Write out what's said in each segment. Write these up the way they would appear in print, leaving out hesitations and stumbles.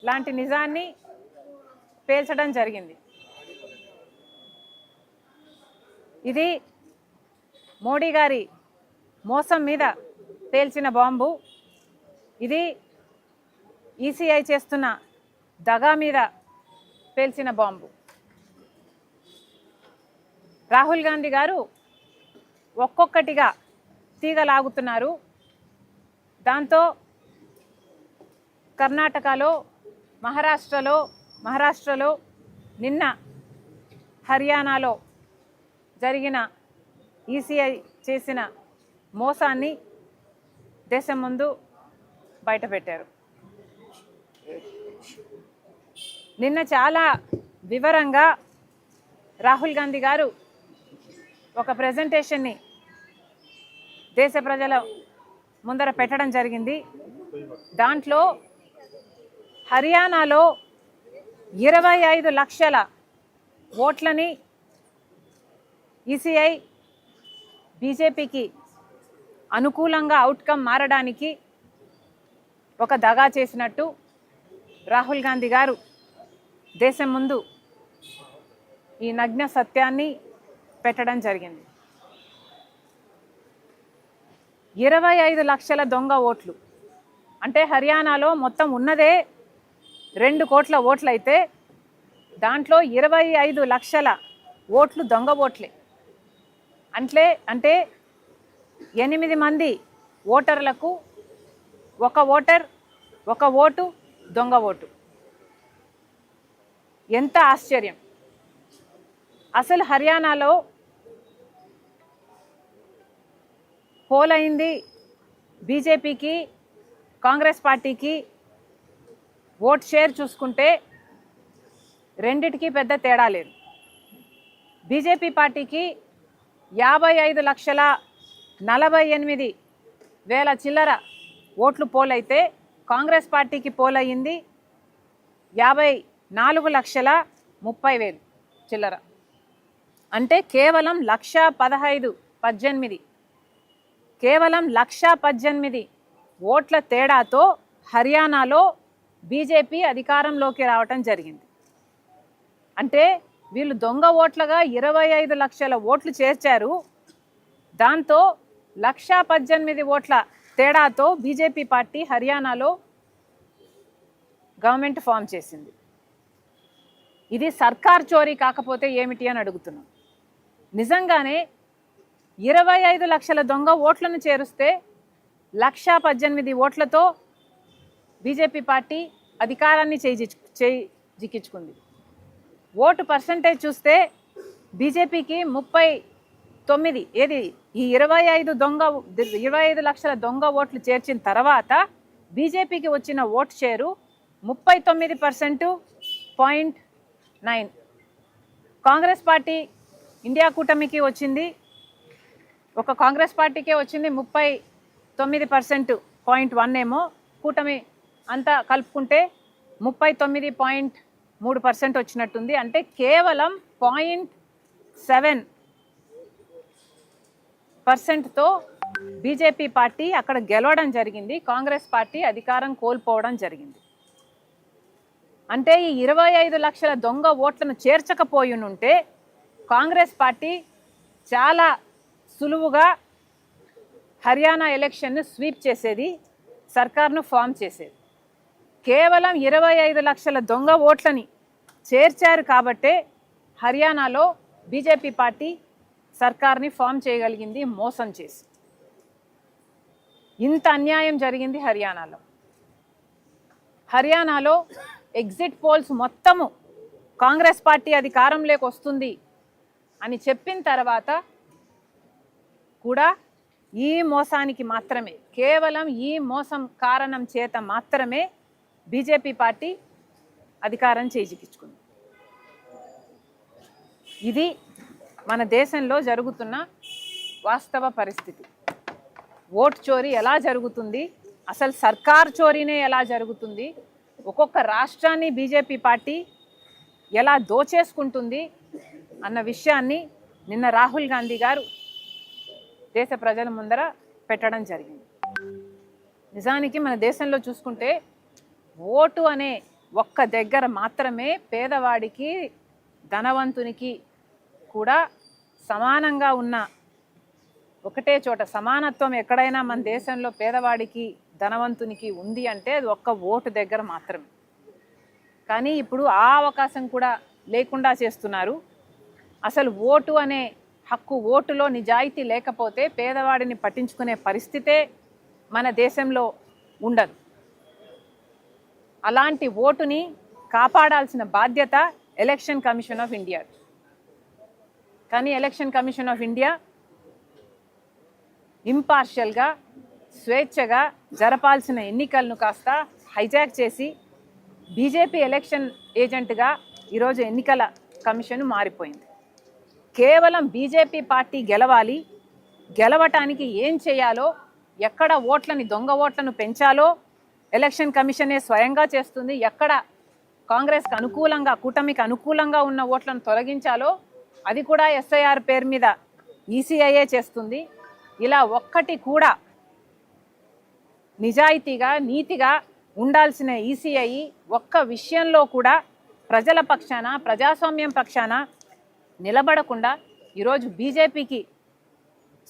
లాంటి నిజాన్ని పేల్చడం జరిగింది. ఇది మోడీ గారి మోసం మీద పేల్చిన బాంబు. ఇది ఈసీఐ చేస్తున్న దగా మీద పేల్చిన బాంబు. రాహుల్ గాంధీ గారు ఒక్కొక్కటిగా తీగలాగుతున్నారు. దాంతో కర్ణాటకలో, మహారాష్ట్రలో నిన్న హర్యానాలో జరిగిన ఈసీఐ చేసిన మోసాన్ని దేశం ముందు బయటపెట్టారు. నిన్న చాలా వివరంగా రాహుల్ గాంధీ గారు ఒక ప్రెజెంటేషన్ని దేశ ప్రజల ముందర పెట్టడం జరిగింది. దాంట్లో హర్యానాలో 25 లక్షల ఓట్లని ఈసీఐ బీజేపీకి అనుకూలంగా అవుట్కమ్ మారడానికి ఒక దగా చేసినట్టు రాహుల్ గాంధీ గారు దేశం ముందు ఈ నగ్న సత్యాన్ని పెట్టడం జరిగింది. 25 లక్షల దొంగ ఓట్లు అంటే హర్యానాలో మొత్తం ఉన్నదే 2 కోట్ల ఓట్లు అయితే దాంట్లో 25 లక్షల ఓట్లు దొంగ ఓట్లే. అంటే 8 మంది ఓటర్లకు ఒక ఓటు దొంగ ఓటు. ఎంత ఆశ్చర్యం! అసలు హర్యానాలో పోల్ అయింది బీజేపీకి, కాంగ్రెస్ పార్టీకి ఓట్ షేర్ చూసుకుంటే రెండిటికి పెద్ద తేడా లేదు. బీజేపీ పార్టీకి 55,48,000 చిల్లర ఓట్లు పోలైతే కాంగ్రెస్ పార్టీకి పోలయ్యింది 54,30,000 చిల్లర. అంటే కేవలం 1,18,000 ఓట్ల తేడాతో హర్యానాలో బీజేపీ అధికారంలోకి రావటం జరిగింది. అంటే వీళ్ళు దొంగ ఓట్లుగా 25 లక్షల ఓట్లు చేర్చారు. దాంతో 1,18,000 ఓట్ల తేడాతో బీజేపీ పార్టీ హర్యానాలో గవర్నమెంట్ ఫామ్ చేసింది. ఇది సర్కార్ చోరీ కాకపోతే ఏమిటి అని అడుగుతున్నాం. నిజంగానే 25 లక్షల దొంగ ఓట్లను చేరుస్తే 1,18,000 ఓట్లతో బీజేపీ పార్టీ అధికారాన్ని జిక్కించుకుంది. ఓటు పర్సంటేజ్ చూస్తే బీజేపీకి 39, ఏది ఈ 25 లక్షల దొంగ ఓట్లు చేర్చిన తర్వాత బీజేపీకి వచ్చిన vote share 39.9. Congress party India కూటమికి వచ్చింది, ఒక కాంగ్రెస్ పార్టీకే వచ్చింది 39.1 ఏమో, కూటమి అంతా కలుపుకుంటే 39.3% వచ్చినట్టుంది. అంటే కేవలం 0.7%తో బీజేపీ పార్టీ అక్కడ గెలవడం జరిగింది. కాంగ్రెస్ పార్టీ అధికారం కోల్పోవడం జరిగింది. అంటే ఈ 25 లక్షల దొంగ ఓట్లను చేర్చకపోయినుంటే కాంగ్రెస్ పార్టీ చాలా సులువుగా హర్యానా ఎలక్షన్ను స్వీప్ చేసేది, సర్కార్ను ఫామ్ చేసేది. కేవలం 25 లక్షల దొంగ ఓట్లని చేర్చారు కాబట్టే హర్యానాలో బీజేపీ పార్టీ సర్కార్ని ఫామ్ చేయగలిగింది మోసం చేసి. ఇంత అన్యాయం జరిగింది హర్యానాలో ఎగ్జిట్ పోల్స్ మొత్తము కాంగ్రెస్ పార్టీ అధికారంలోకి వస్తుంది అని చెప్పిన తర్వాత కూడా ఈ మోసానికి మాత్రమే, కేవలం ఈ మోసం కారణం చేత మాత్రమే బీజేపీ పార్టీ అధికారం చేజిక్కించుకుంది. ఇది మన దేశంలో జరుగుతున్న వాస్తవ పరిస్థితి. ఓటు చోరీ ఎలా జరుగుతుంది, అసలు సర్కార్ చోరీనే ఎలా జరుగుతుంది, ఒక్కొక్క రాష్ట్రాన్ని బీజేపీ పార్టీ ఎలా దోచేసుకుంటుంది అన్న విషయాన్ని నిన్న రాహుల్ గాంధీ గారు దేశ ప్రజల ముందర పెట్టడం జరిగింది. నిజానికి మన దేశంలో చూసుకుంటే ఓటు అనే ఒక్క దగ్గర మాత్రమే పేదవాడికి ధనవంతునికి కూడా సమానంగా ఉన్న ఒకటే చోట సమానత్వం ఎక్కడైనా మన దేశంలో పేదవాడికి ధనవంతునికి ఉంది అంటే అది ఒక్క ఓటు దగ్గర మాత్రమే. కానీ ఇప్పుడు ఆ అవకాశం కూడా లేకుండా చేస్తున్నారు. అసలు ఓటు అనే హక్కు, ఓటులో నిజాయితీ లేకపోతే పేదవాడిని పట్టించుకునే పరిస్థితే మన దేశంలో ఉండదు. అలాంటి ఓటుని కాపాడాల్సిన బాధ్యత ఎలక్షన్ కమిషన్ ఆఫ్ ఇండియా. కానీ ఎలక్షన్ కమిషన్ ఆఫ్ ఇండియా ఇంపార్షియల్గా స్వేచ్ఛగా జరపాల్సిన ఎన్నికలను కాస్త హైజాక్ చేసి బీజేపీ ఎలక్షన్ ఏజెంట్గా ఈరోజు ఎన్నికల కమిషన్ మారిపోయింది. కేవలం బీజేపీ పార్టీ గెలవాలి, గెలవటానికి ఏం చేయాలో, ఎక్కడ ఓట్లని దొంగ ఓట్లను పెంచాలో ఎలక్షన్ కమిషనే స్వయంగా చేస్తుంది. ఎక్కడ కాంగ్రెస్కి అనుకూలంగా, కూటమికి అనుకూలంగా ఉన్న ఓట్లను తొలగించాలో అది కూడా ఎస్ఐఆర్ పేరు మీద ఈసీఐఏ చేస్తుంది. ఇలా ఒక్కటి కూడా నిజాయితీగా, నీతిగా ఉండాల్సిన ఈసీఐ ఒక్క విషయంలో కూడా ప్రజల పక్షాన, ప్రజాస్వామ్యం పక్షాన నిలబడకుండా ఈరోజు బీజేపీకి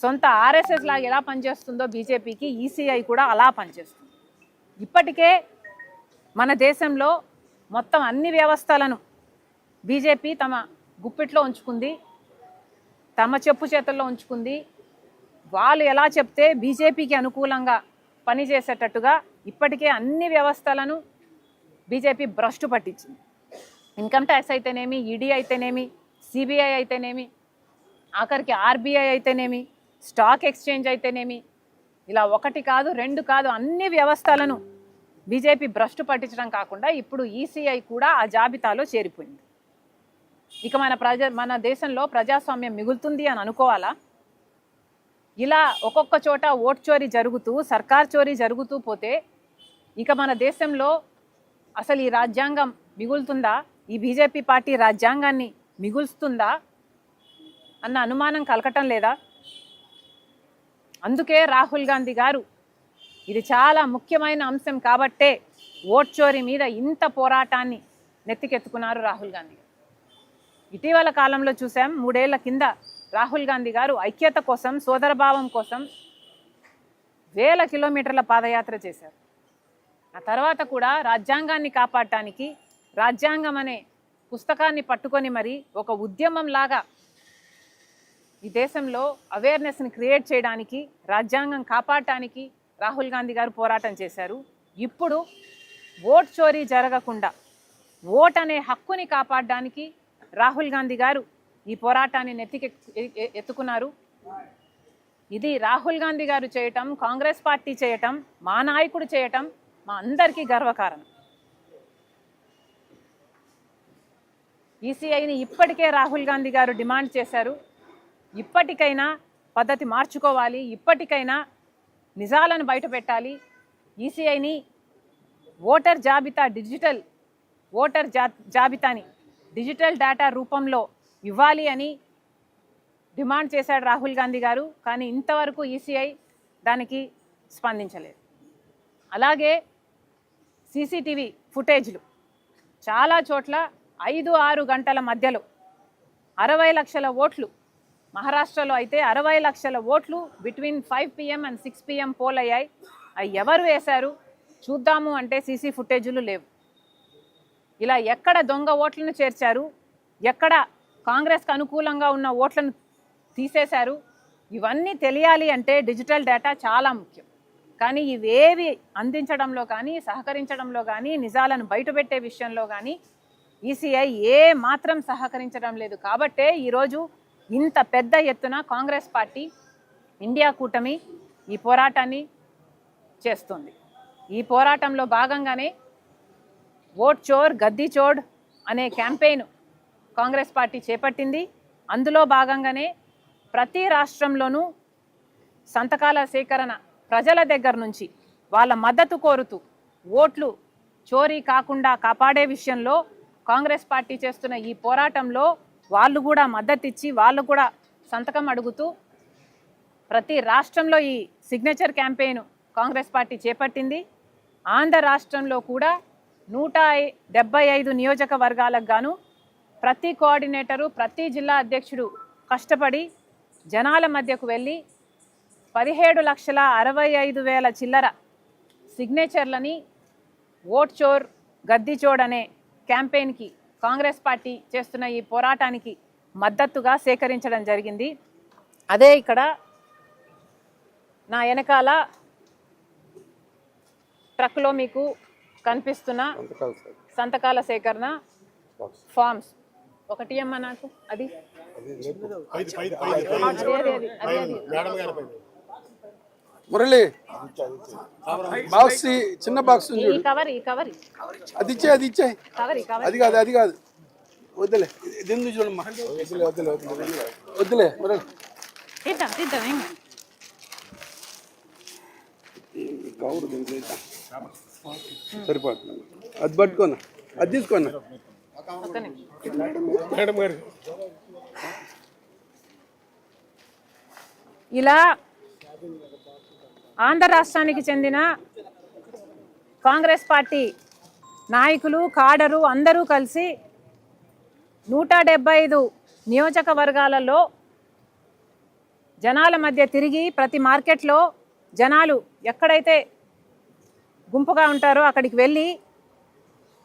సొంత ఆర్ఎస్ఎస్ లాగా ఎలా పనిచేస్తుందో బీజేపీకి ఈసీఐ కూడా అలా పనిచేస్తుంది. ఇప్పటికే మన దేశంలో మొత్తం అన్ని వ్యవస్థలను బీజేపీ తమ గుప్పిట్లో ఉంచుకుంది, తమ చెప్పు చేతుల్లో ఉంచుకుంది. వాళ్ళు ఎలా చెప్తే బీజేపీకి అనుకూలంగా పనిచేసేటట్టుగా ఇప్పటికే అన్ని వ్యవస్థలను బీజేపీ భ్రష్టు పట్టించింది. ఇన్కమ్ ట్యాక్స్ అయితేనేమి, ఈడీ అయితేనేమి, సిబిఐ అయితేనేమి, ఆఖరికి ఆర్బీఐ అయితేనేమి, స్టాక్ ఎక్స్చేంజ్ అయితేనేమి, ఇలా ఒకటి కాదు రెండు కాదు అన్ని వ్యవస్థలను బీజేపీ భ్రష్టు పట్టించడం కాకుండా ఇప్పుడు ఈసీఐ కూడా ఆ జాబితాలో చేరిపోయింది. ఇక మన దేశంలో ప్రజాస్వామ్యం మిగులుతుంది అని అనుకోవాలా? ఇలా ఒక్కొక్క చోట ఓట్ చోరీ జరుగుతూ, సర్కార్ చోరీ జరుగుతూ పోతే ఇక మన దేశంలో అసలు ఈ రాజ్యాంగం మిగులుతుందా? ఈ బీజేపీ పార్టీ రాజ్యాంగాన్ని మిగులుస్తుందా అన్న అనుమానం కలగటం లేదా? అందుకే రాహుల్ గాంధీ గారు ఇది చాలా ముఖ్యమైన అంశం కాబట్టే ఓట్ చోరీ మీద ఇంత పోరాటాన్ని నెత్తికెత్తుకున్నారు రాహుల్ గాంధీ గారు. ఇటీవల కాలంలో చూసాం, 3 ఏళ్ల కింద రాహుల్ గాంధీ గారు ఐక్యత కోసం, సోదరభావం కోసం వేల కిలోమీటర్ల పాదయాత్ర చేశారు. ఆ తర్వాత కూడా రాజ్యాంగాన్ని కాపాడటానికి, రాజ్యాంగం అనే పుస్తకాన్ని పట్టుకొని మరి ఒక ఉద్యమం లాగా ఈ దేశంలో అవేర్నెస్ని క్రియేట్ చేయడానికి, రాజ్యాంగం కాపాడటానికి రాహుల్ గాంధీ గారు పోరాటం చేశారు. ఇప్పుడు ఓట్ చోరీ జరగకుండా ఓట్ అనే హక్కుని కాపాడడానికి రాహుల్ గాంధీ గారు ఈ పోరాటాన్ని ఎత్తుకున్నారు. ఇది రాహుల్ గాంధీ గారు చేయటం, కాంగ్రెస్ పార్టీ చేయటం, మా నాయకుడు చేయటం మా అందరికీ గర్వకారణం. ఈసీఐని ఇప్పటికే రాహుల్ గాంధీ గారు డిమాండ్ చేశారు. ఇప్పటికైనా పద్ధతి మార్చుకోవాలి, ఇప్పటికైనా నిజాలను బయటపెట్టాలి. ఈసీఐని ఓటర్ జాబితా, డిజిటల్ ఓటర్ జాబితాని డిజిటల్ డేటా రూపంలో ఇవ్వాలి అని డిమాండ్ చేశాడు రాహుల్ గాంధీ గారు. కానీ ఇంతవరకు ఈసీఐ దానికి స్పందించలేదు. అలాగే సీసీటీవీ ఫుటేజ్లు చాలా చోట్ల 5-6 గంటల మధ్యలో 60 లక్షల ఓట్లు, మహారాష్ట్రలో అయితే 60 లక్షల ఓట్లు between 5 PM and 6 PM poll అయ్యాయి. అవి ఎవరు వేశారు చూద్దాము అంటే సీసీ ఫుటేజీలు లేవు. ఇలా ఎక్కడ దొంగ ఓట్లను చేర్చారు, ఎక్కడ కాంగ్రెస్కి అనుకూలంగా ఉన్న ఓట్లను తీసేశారు, ఇవన్నీ తెలియాలి అంటే డిజిటల్ డేటా చాలా ముఖ్యం. కానీ ఇవేవి అందించడంలో కానీ, సహకరించడంలో కానీ, నిజాలను బయటపెట్టే విషయంలో కానీ ఈసీఐ ఏ మాత్రం సహకరించడం లేదు. కాబట్టే ఈరోజు ఇంత పెద్ద ఎత్తున కాంగ్రెస్ పార్టీ, ఇండియా కూటమి ఈ పోరాటాన్ని చేస్తుంది. ఈ పోరాటంలో భాగంగానే ఓట్ చోర్ గద్దీ చోడ్ అనే క్యాంపెయిన్ కాంగ్రెస్ పార్టీ చేపట్టింది. అందులో భాగంగానే ప్రతి రాష్ట్రంలోనూ సంతకాల సేకరణ ప్రజల దగ్గర నుంచి వాళ్ళ మద్దతు కోరుతూ ఓట్లు చోరీ కాకుండా కాపాడే విషయంలో కాంగ్రెస్ పార్టీ చేస్తున్న ఈ పోరాటంలో వాళ్ళు కూడా మద్దతు ఇచ్చి, వాళ్ళు కూడా సంతకం అడుగుతూ ప్రతి రాష్ట్రంలో ఈ సిగ్నేచర్ క్యాంపెయిన్ కాంగ్రెస్ పార్టీ చేపట్టింది. ఆంధ్ర రాష్ట్రంలో కూడా 175 నియోజకవర్గాలకు గాను ప్రతి కోఆర్డినేటరు, ప్రతి జిల్లా అధ్యక్షుడు కష్టపడి జనాల మధ్యకు వెళ్ళి 17,65,000 చిల్లర సిగ్నేచర్లని ఓట్ చోర్ గద్దీ చోర్ అనే క్యాంపెయిన్కి కాంగ్రెస్ పార్టీ చేస్తున్న ఈ పోరాటానికి మద్దతుగా సేకరించడం జరిగింది. అదే ఇక్కడ నా వెనకాల ట్రక్లో మీకు కనిపిస్తున్న సంతకాల సేకరణ ఫామ్స్. ఒకటి అమ్మ నాకు అది మురళి బాక్స్, చిన్న బాక్స్ ఈ కవర్ అది ఇచ్చే అది కాదు వద్దులే దీన్ని చూడమ్మా, వద్దులే మురళి తీద్దాం కౌరు దీంట్లో సరిపోతుంది. అది పట్టుకోనా, అది తీసుకోనా మేడం గారు. ఇలా ఆంధ్ర రాష్ట్రానికి చెందిన కాంగ్రెస్ పార్టీ నాయకులు, కాడరు అందరూ కలిసి 175 నియోజకవర్గాలలో జనాల మధ్య తిరిగి ప్రతి మార్కెట్లో జనాలు ఎక్కడైతే గుంపుగా ఉంటారో అక్కడికి వెళ్ళి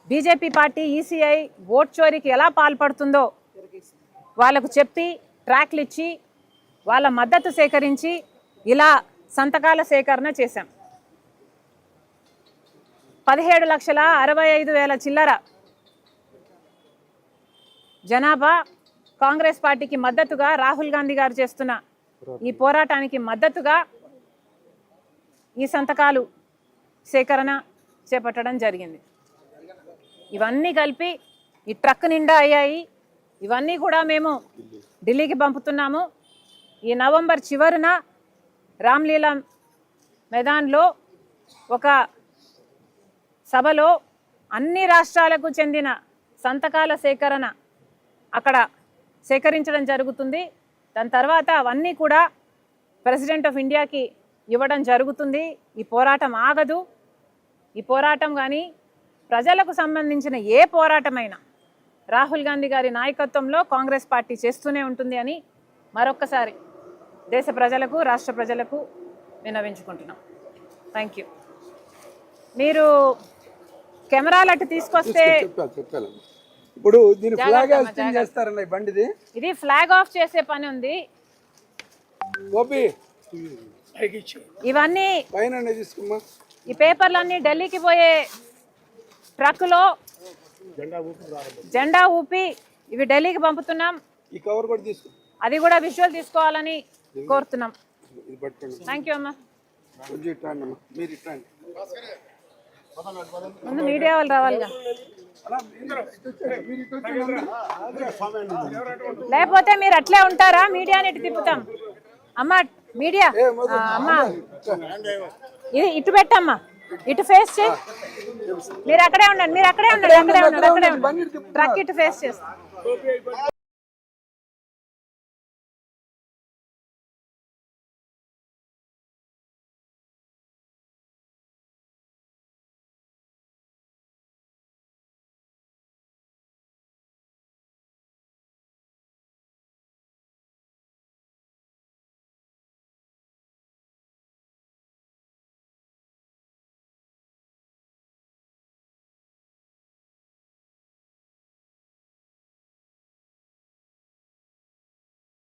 బీజేపీ పార్టీ ఈసీఐ ఓట్ చోరీకి ఎలా పాల్పడుతుందో వాళ్ళకు చెప్పి ట్రాక్లు ఇచ్చి వాళ్ళ మద్దతు సేకరించి ఇలా సంతకాల సేకరణ చేశాం. 17,65,000 చిల్లర జనాభా కాంగ్రెస్ పార్టీకి మద్దతుగా, రాహుల్ గాంధీ గారు చేస్తున్న ఈ పోరాటానికి మద్దతుగా ఈ సంతకాలు సేకరణ చేపట్టడం జరిగింది. ఇవన్నీ కలిపి ఈ ట్రక్ నిండా అయ్యాయి. ఇవన్నీ కూడా మేము ఢిల్లీకి పంపుతున్నాము. ఈ నవంబర్ చివరిన రామ్లీలా మైదాన్లో ఒక సభలో అన్ని రాష్ట్రాలకు చెందిన సంతకాల సేకరణ అక్కడ సేకరించడం జరుగుతుంది. దాని తర్వాత అవన్నీ కూడా ప్రెసిడెంట్ ఆఫ్ ఇండియాకి ఇవ్వడం జరుగుతుంది. ఈ పోరాటం ఆగదు. ఈ పోరాటం కానీ ప్రజలకు సంబంధించిన ఏ పోరాటమైనా రాహుల్ గాంధీ గారి నాయకత్వంలో కాంగ్రెస్ పార్టీ చేస్తూనే ఉంటుంది అని మరొక్కసారి దేశ ప్రజలకు, రాష్ట్ర ప్రజలకు విన్నవించుకుంటున్నాం. Thank you. మీరు కెమెరాలు అటు తీసుకొస్తే ఇప్పుడు దీని ఫ్లాగ్ హాయిస్టింగ్ చేస్తారన్న ఈ బండిది. ఇది ఫ్లాగ్ ఆఫ్ చేసే పని ఉంది. ఇవన్నీ ఈ పేపర్లన్నీ ఢిల్లీకి పోయే ట్రక్కులో జెండా ఊపి ఇవి ఢిల్లీకి పంపుతున్నాం. ఈ కవర్ కూడా తీసుకో, అది కూడా విజువల్ తీసుకోవాలని కోరుతున్నాం. థ్యాంక్ యూ అమ్మా. ముందు మీడియా వాళ్ళు రావాలిగా, లేకపోతే మీరు అట్లే ఉంటారా? మీడియాని ఇటు తిప్పుతాం. అమ్మా మీడియా, అమ్మా ఇది ఇటు పెట్టమ్మా, ఇటు ఫేస్ చేయి. మీరు అక్కడే ఉండండి, ట్రక్ ఇటు ఫేస్ చేస్తాం.